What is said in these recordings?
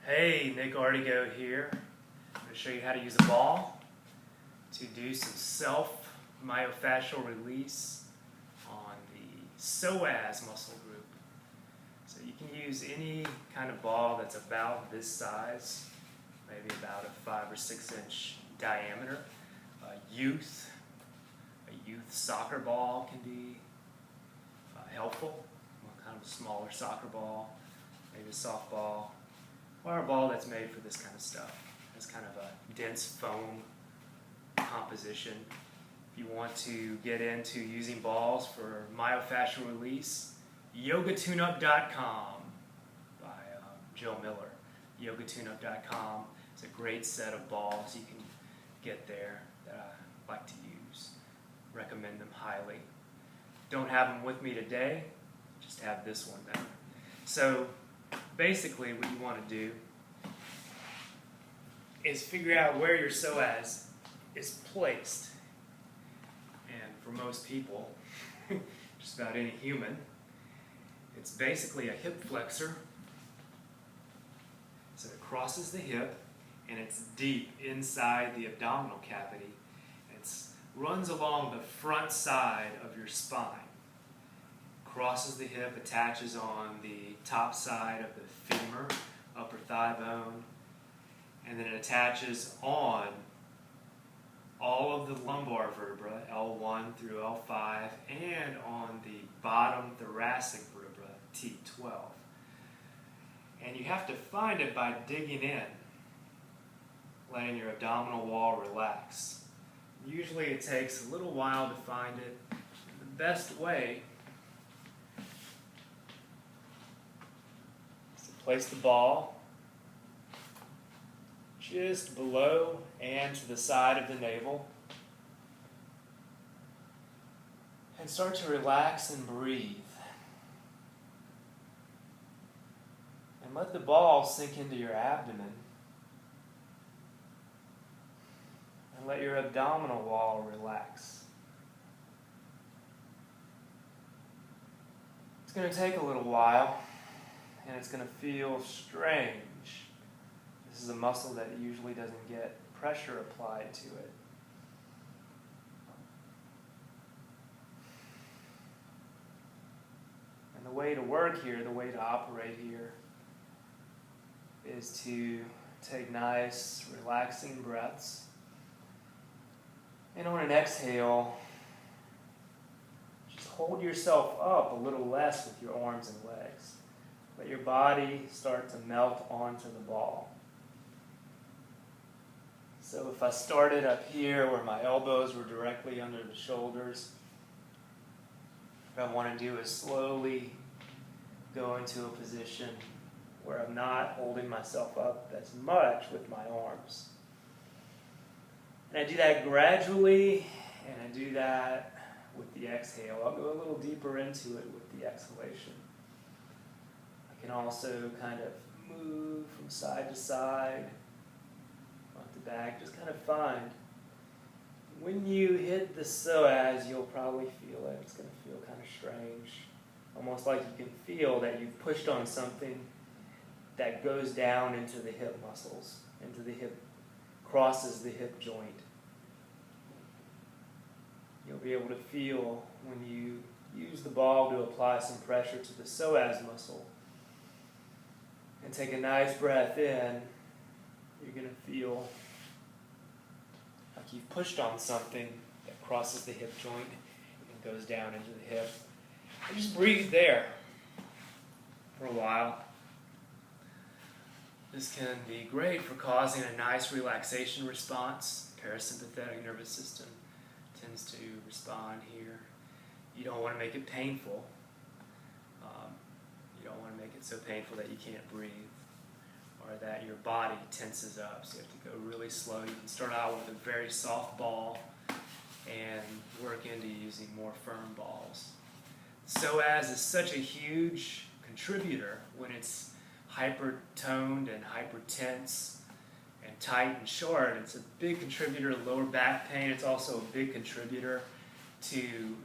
Hey, Nick Artigo here. I'm going to show you how to use a ball to do some self-myofascial release on the psoas muscle group. So you can use any kind of ball that's about this size, maybe about a 5 or 6 inch diameter. A youth soccer ball can be helpful. Kind of a smaller soccer ball, maybe a softball, or a ball that's made for this kind of stuff. It's kind of a dense foam composition. If you want to get into using balls for myofascial release, yogatuneup.com by Joe Miller. yogatuneup.com is a great set of balls you can get there that I like to use. Recommend them highly. Don't have them with me today, just have this one now. So basically what you want to do is figure out where your psoas is placed. And for most people, just about any human, it's basically a hip flexor. So it crosses the hip and it's deep inside the abdominal cavity. It runs along the front side of your spine. Crosses the hip, attaches on the top side of the femur, upper thigh bone, and then it attaches on all of the lumbar vertebra, L1 through L5, and on the bottom thoracic vertebra, T12. And you have to find it by digging in, letting your abdominal wall relax. Usually it takes a little while to find it. The best way is to place the ball just below and to the side of the navel and start to relax and breathe. And let the ball sink into your abdomen. And let your abdominal wall relax. It's going to take a little while, and it's going to feel strange. This is a muscle that usually doesn't get pressure applied to it. And the way to work here, the way to operate here, is to take nice, relaxing breaths. And on an exhale, just hold yourself up a little less with your arms and legs. Let your body start to melt onto the ball. So if I started up here where my elbows were directly under the shoulders, what I want to do is slowly go into a position where I'm not holding myself up as much with my arms. And I do that gradually, and I do that with the exhale. I'll go a little deeper into it with the exhalation. I can also kind of move from side to side, front to back, just kind of find. When you hit the psoas, you'll probably feel it. It's going to feel kind of strange. Almost like you can feel that you've pushed on something that goes down into the hip muscles, into the hip, crosses the hip joint. You'll be able to feel when you use the ball to apply some pressure to the psoas muscle. And take a nice breath in, you're going to feel like you've pushed on something that crosses the hip joint and goes down into the hip. And just breathe there for a while. This can be great for causing a nice relaxation response. Parasympathetic nervous system tends to respond here. You don't want to make it painful. You don't want to make it so painful that you can't breathe or that your body tenses up. So you have to go really slow. You can start out with a very soft ball and work into using more firm balls. Psoas is such a huge contributor when it's hyper-toned and hyper-tense and tight and short. It's a big contributor to lower back pain. It's also a big contributor to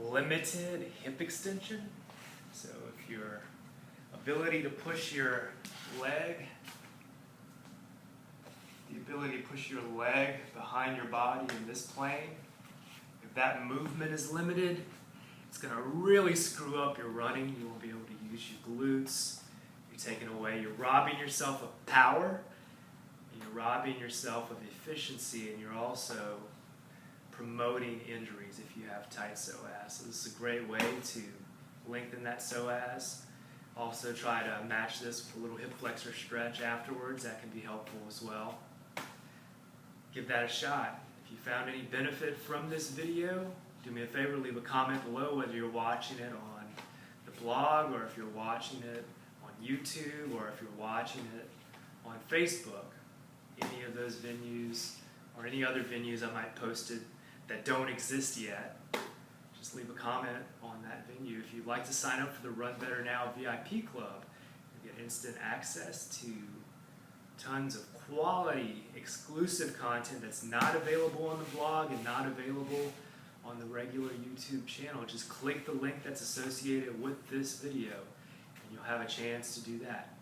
limited hip extension. So if your ability to push your leg ability to push your leg behind your body in this plane. If that movement is limited, it's going to really screw up your running. You won't be able to use your glutes. You're robbing yourself of power, and you're robbing yourself of efficiency, and you're also promoting injuries if you have tight psoas. So this is a great way to lengthen that psoas. Also try to match this with a little hip flexor stretch afterwards. That can be helpful as well. Give that a shot. If you found any benefit from this video, do me a favor, leave a comment below whether you're watching it on the blog or if you're watching it on YouTube or if you're watching it on Facebook. Any of those venues or any other venues I might post it that don't exist yet, just leave a comment on that venue. If you'd like to sign up for the Run Better Now VIP Club, you get instant access to tons of quality, exclusive content that's not available on the blog and not available on the regular YouTube channel. Just click the link that's associated with this video and you'll have a chance to do that.